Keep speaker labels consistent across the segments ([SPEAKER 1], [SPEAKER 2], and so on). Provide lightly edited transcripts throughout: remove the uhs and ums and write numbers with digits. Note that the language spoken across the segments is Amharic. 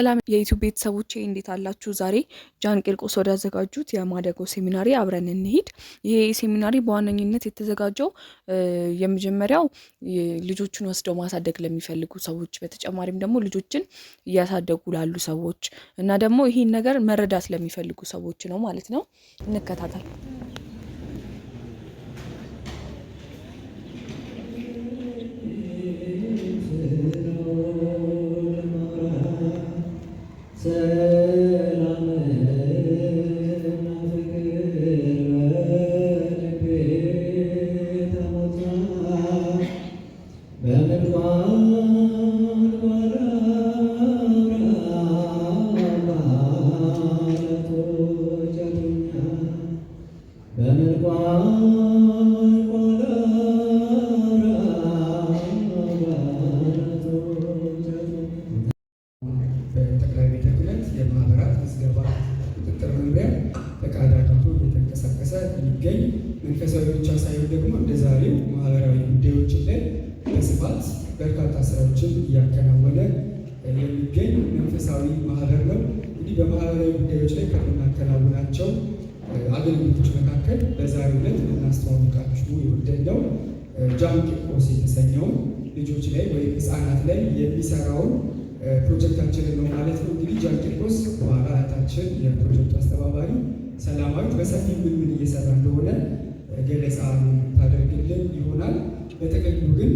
[SPEAKER 1] ሰላም የዩቲዩብ ቤተሰቦቼ እንዴት አላችሁ? ዛሬ ጃን ቂርቆስ ወዳዘጋጁት የማደጎ ሴሚናሪ አብረን እንሂድ። ይሄ ሴሚናሪ በዋነኝነት የተዘጋጀው የመጀመሪያው ልጆችን ወስደው ማሳደግ ለሚፈልጉ ሰዎች፣ በተጨማሪም ደግሞ ልጆችን እያሳደጉ ላሉ ሰዎች እና ደግሞ ይሄን ነገር መረዳት ለሚፈልጉ ሰዎች ነው ማለት ነው። እንከታተል።
[SPEAKER 2] መንፈሳዊ ብቻ ሳይሆን ደግሞ እንደዛሬው ማህበራዊ ጉዳዮች ላይ በስፋት በርካታ ስራዎችን እያከናወነ የሚገኝ መንፈሳዊ ማህበር ነው። እንግዲህ በማህበራዊ ጉዳዮች ላይ ከምናከናውናቸው አገልግሎቶች መካከል በዛሬው ዕለት ልናስተዋውቃችሁ የወደድነው ጃን ቂርቆስ የተሰኘውን ልጆች ላይ ወይም ህፃናት ላይ የሚሰራውን ፕሮጀክታችንን ነው ማለት ነው። እንግዲህ ጃን ቂርቆስ በኋላ እህታችን የፕሮጀክቱ አስተባባሪ ሰላማዊት በሰፊ ምን እየሰራ እንደሆነ ገለጻ ታደርግልን ይሆናል። በጥቅሉ ግን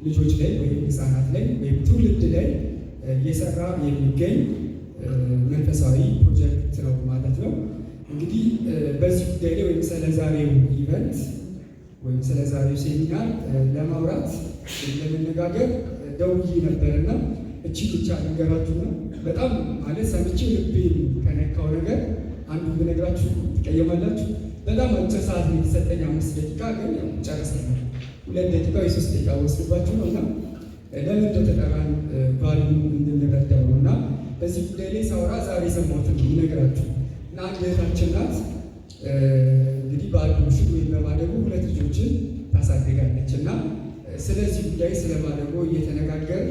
[SPEAKER 2] ልጆች ላይ ወይም ህፃናት ላይ ወይም ትውልድ ላይ እየሰራ የሚገኝ መንፈሳዊ ፕሮጀክት ነው ማለት ነው። እንግዲህ በዚህ ጉዳይ ላይ ወይም ስለዛሬው ኢቨንት ወይም ስለዛሬው ሴሚናር ለማውራት ለመነጋገር ደውዬ ነበርና እቺ ብቻ ነገራችሁ ነው። በጣም ማለት ሰምቼ ልቤን ከነካው ነገር አንዱ ብነግራችሁ ትቀየማላችሁ። በጣም አጭር ሰዓት ነው የተሰጠኝ፣ 5 ደቂቃ ግን ያው ጨርሰናል። 2 ደቂቃ ወይ 3 ደቂቃ ወስድባችሁ ነው እና ለምን እንደተጠራን ባሉ እንድንረዳው ነው። እና በዚህ ጉዳይ ላይ ሳወራ ዛሬ የሰማሁትን ነገራችሁ እና አንድ እህታችን ናት እንግዲህ በአዶፕሽን ወይም በማደጎ 2 ልጆችን ታሳድጋለች እና ስለዚህ ጉዳይ ስለማደጎ እየተነጋገር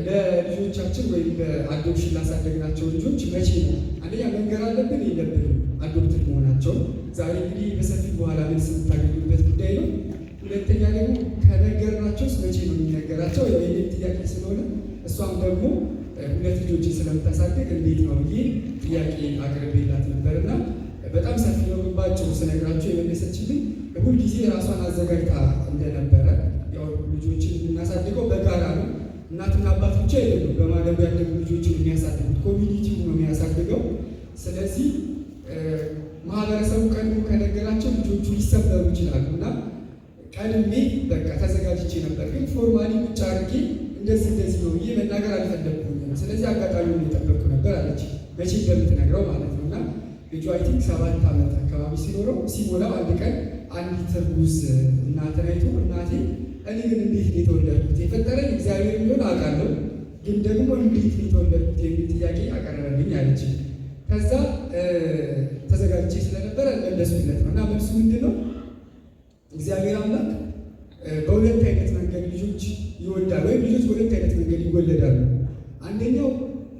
[SPEAKER 2] ለልጆቻችን ወይም በአዶፕሽን ላሳደግናቸው ልጆች መቼ ነው አንደኛ መንገር አለብን የለብንም አዶፕትድ መሆናቸው ዛሬ እንግዲህ በሰፊ በኋላ መልስ የምታገኙበት ጉዳይ ነው። ሁለተኛ ደግሞ ከነገርናቸው መቼ ነው የሚነገራቸው የኔ ጥያቄ ስለሆነ እሷም ደግሞ 2 ልጆችን ስለምታሳድግ እንዴት ነው ብዬ ጥያቄ አቅርቤላት ነበርና በጣም ሰፊ ነው። ባጭሩ ስነግራቸው የመለሰችልኝ ሁልጊዜ ራሷን አዘጋጅታ እንደነበረ ያው ልጆችን የምናሳድገው በጋራ ነው። እናትና አባት ብቻ አይደሉም በማደጎ ያደጉ ልጆችን የሚያሳድጉት፣ ኮሚኒቲው ነው የሚያሳድገው። ስለዚህ ማህበረሰቡ ቀድሞ ከነገራቸው ልጆቹ ሊሰበሩ ይችላሉ እና ቀድሜ በቃ ተዘጋጅቼ ነበር፣ ግን ፎርማሊ ቁጭ አድርጌ እንደዚህ ነው ብዬ መናገር አልፈለግኩም። ስለዚህ አጋጣሚውን የጠበቁ ነበር አለች። መቼ እንደምትነግረው ማለት ነው። እና ልጁ አይ ቲንክ 7 ዓመት አካባቢ ሲሞላው አንድ ቀን አንዲት እርጉዝ እናትን አይቶ እናቴ እኔ ግን እንዴት ነው የተወለድኩት? የፈጠረኝ እግዚአብሔር ቢሆን አውቃለሁ፣ ግን ደግሞ እንዴት ነው የተወለድኩት የሚል ጥያቄ አቀረበልኝ አለች። ከዛ ተዘጋጅቼ ስለነበረ መለሱለት ነው እና መልሱ ምንድን ነው? እግዚአብሔር አምላክ በ2 አይነት መንገድ ልጆች ይወልዳል፣ ወይም ልጆች በ2 አይነት መንገድ ይወለዳሉ። አንደኛው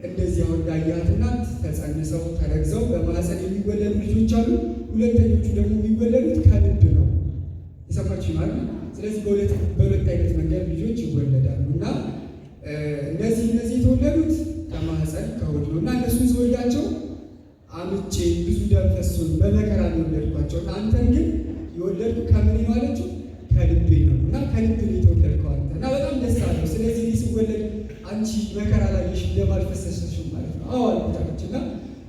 [SPEAKER 2] እንደዚህ አሁን እንዳያት እናት ተጸንሰው ተረግዘው በማህፀን የሚወለዱ ልጆች አሉ። ሁለተኞቹ ደግሞ የሚወለዱት ከልብ ነው። የሰማችሁ ማለት ነው። ስለዚህ በ2 አይነት መንገድ ልጆች ይወለዳሉ እና እነዚህ የተወለዱት ከማህፀን ከሆድ ነው እና እነሱን ስወልዳቸው አምጬ ብዙ ደም ፈሶኝ በመከራ ነው የወለድኳቸው እና አንተን ግን የወለድኩ ከምን ማለችው ከልቤ ነው እና ከልብ ነው የተወለድከው አንተ እና በጣም ደስ አለው። ስለዚህ ሲወለድ አንቺ መከራ ላይ ደም አልፈሰሰሽም ማለት ነው። አዎ አልኩታለች እና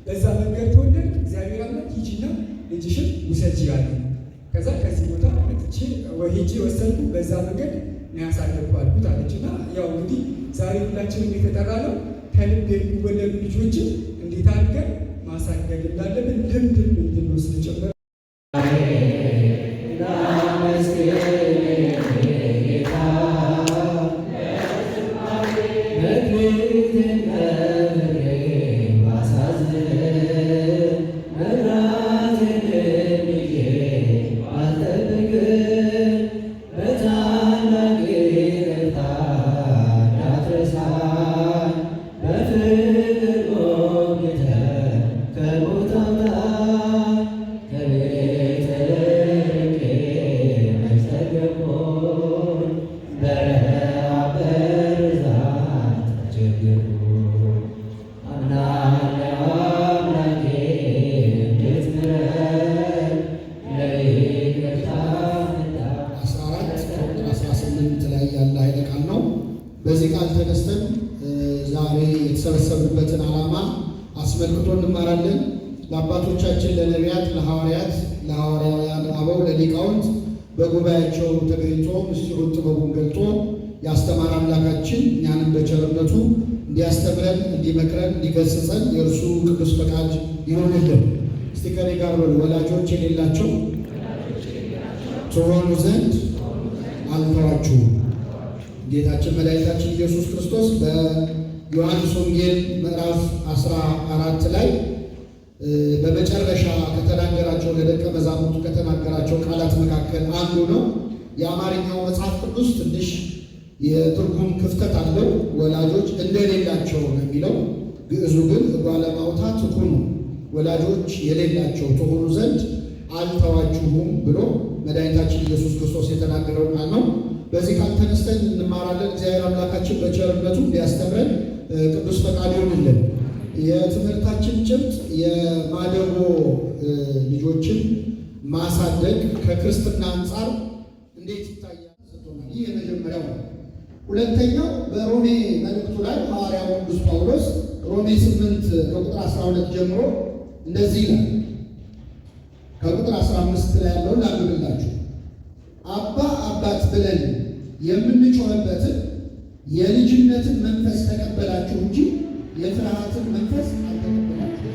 [SPEAKER 2] በዛ መንገድ ተወለድ እግዚአብሔር አምላክ ሂጂና ልጅሽን ውሰጂ አለኝ። ከዛ ከዚህ ቦታ መጥቼ ሄጄ ወሰድኩ፣ በዛ መንገድ ነው ያሳደግኩ አልኩት አለች። እና ያው እንግዲህ ዛሬ ሁላችንም የተጠራነው ከልብ የሚወለዱ ልጆችን እንዴት አድርገን ማሳደግ እንዳለብን ልምድ እንድንወስድ ጭምር
[SPEAKER 3] በፍቅር ላይ ያለ ኃይለ ቃል ነው። በዚህ ቃል ተነስተን ዛሬ የተሰበሰብንበትን ዓላማ አስመልክቶ እንማራለን። ለአባቶቻችን ለነቢያት፣ ለሐዋርያት፣ ለሐዋርያውያን አበው፣ ለሊቃውንት በጉባኤያቸው ተገኝቶ ምስጢሩን ጥበቡን ገልጦ ያስተማረ አምላካችን እኛንም በቸርነቱ እንዲያስተምረን፣ እንዲመክረን፣ እንዲገስጸን የእርሱ ቅዱስ ፈቃድ ይሆንልን። እስቲ ከኔ ጋር በሉ። ወላጆች የሌላቸው ትሆኑ ዘንድ አልተዋችሁም። ጌታችን መድኃኒታችን ኢየሱስ ክርስቶስ በዮሐንስ ወንጌል ምዕራፍ 14 ላይ በመጨረሻ ከተናገራቸው ለደቀ መዛሙርቱ ከተናገራቸው ቃላት መካከል አንዱ ነው። የአማርኛው መጽሐፍ ቅዱስ ትንሽ የትርጉም ክፍተት አለው። ወላጆች እንደሌላቸው ነው የሚለው። ግዕዙ ግን እጓለ እማውታ ትኩኑ፣ ወላጆች የሌላቸው ትሆኑ ዘንድ አልተዋችሁም ብሎ መድኃኒታችን ኢየሱስ ክርስቶስ የተናገረው ቃል ነው። በዚህ ቃል ተነስተን እንማራለን። እግዚአብሔር አምላካችን በቸርነቱ እንዲያስተምረን ቅዱስ ፈቃድ ይሁንልን። የትምህርታችን ጭብጥ የማደጎ ልጆችን ማሳደግ ከክርስትና አንጻር እንዴት ይታያል? ይህ የመጀመሪያው ነው። ሁለተኛው በሮሜ መልእክቱ ላይ ሐዋርያው ቅዱስ ጳውሎስ ሮሜ 8 ከቁጥር 12 ጀምሮ እንደዚህ ይላል። ከቁጥር 15 ላይ ያለውን ላንብብላችሁ። አባ አባት ብለን የምንጮህበትን የልጅነትን መንፈስ ተቀበላችሁ እንጂ የፍርሃትን መንፈስ አልተቀበላችሁ።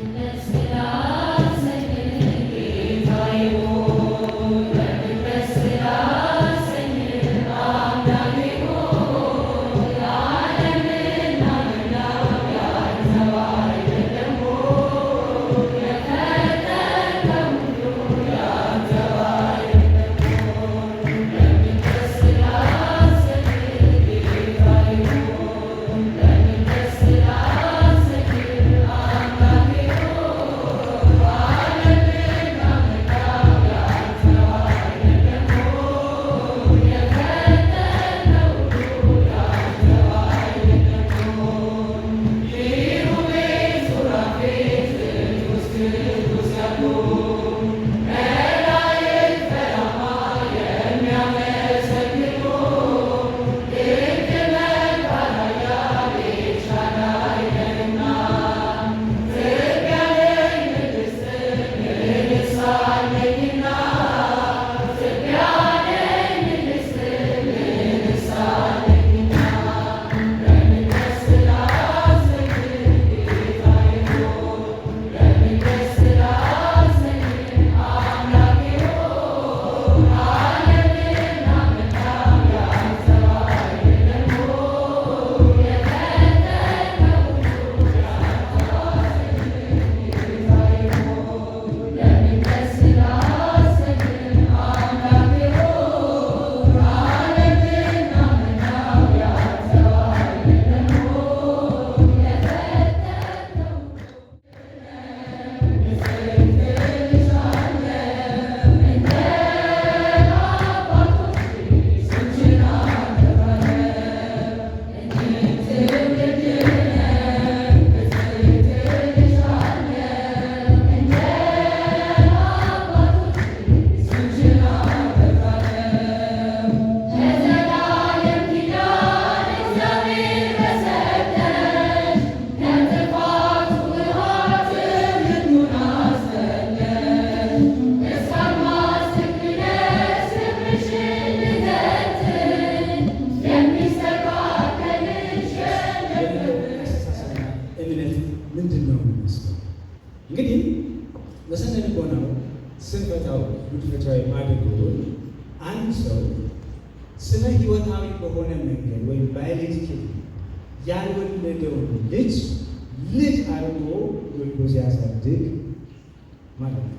[SPEAKER 2] ስንፈታው ጉድፈቻዊ ማደጎን አንድ ሰው ስነ ህይወታዊ በሆነ መንገድ ወይም ባዮሎጂካሊ ያልወለደውን ልጅ አድርጎ ወልዶ ሲያሳድግ ማለት ነው።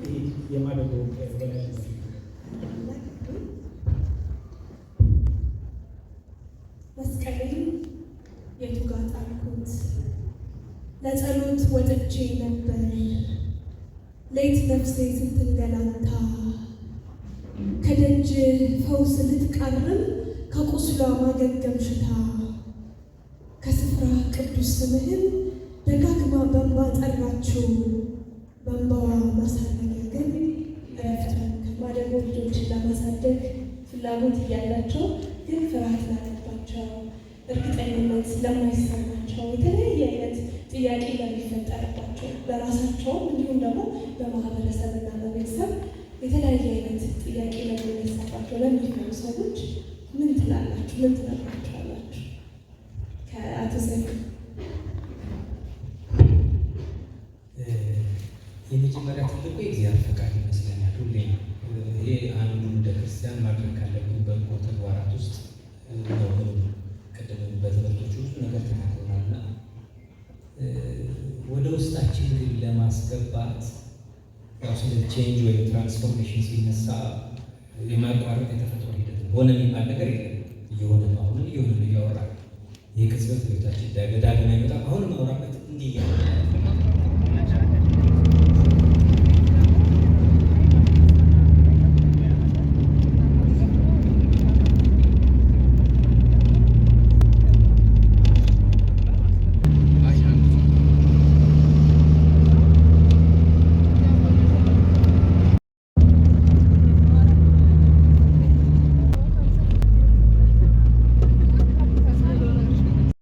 [SPEAKER 2] ይህ የማደጎ ገለጽ ነው።
[SPEAKER 4] መስቀሌን የቱ ጋር ጣልኩት? ለጸሎት ወጥቼ ነበር ሌት ነፍሴ ስትንገላታ፣ ከደጅ ፈውስ ልትቃርም ከቁስሏ ማገገም ሽታ፣ ከስፍራ ቅዱስ ስምህን ደጋግማ በእንባ ጠራችው፣ በእንባዋ ማሳረጊያ ግን እረፍት። ማደጎ ልጆችን ለማሳደግ ፍላጎት እያላቸው ግን ፍርሃት ላለባቸው፣ እርግጠኝነት ለማይሰማቸው፣ የተለያየ አይነት ጥያቄ ለሚፈጠርባቸው በራሳቸውም እንዲሁም ደግሞ በማህበረሰብና በቤተሰብ የተለያየ አይነት ጥያቄ ለሚነሳባቸው ለሚሆኑ ሰዎች ምን ትላላችሁ? ምን ትነግራችኋላችሁ? ከአቶ ሰይፉ
[SPEAKER 5] የመጀመሪያ ትልቁ የእግዚአብሔር ፈቃድ ይመስለኛል። ሁሌ ይሄ አንዱ እንደ ክርስቲያን ማድረግ ካለብን በጎ ተግባራት ውስጥ ነው። ቅድም በትምህርቶች ብዙ ነገር ተናግረናልና ወደ ውስጣችን ግን ለማስገባት ያው ስለ ቼንጅ ወይም ትራንስፎርሜሽን ሲነሳ የማያቋርጥ የተፈጥሮ ሂደት ነው። ሆነ የሚባል ነገር የለም። እየሆነ ነው። አሁንም እየሆነ ነው። እያወራ ይህ ቅጽበት ቤታችን ዳግም አይመጣም። አሁንም አውራበት እንዲህ እያለ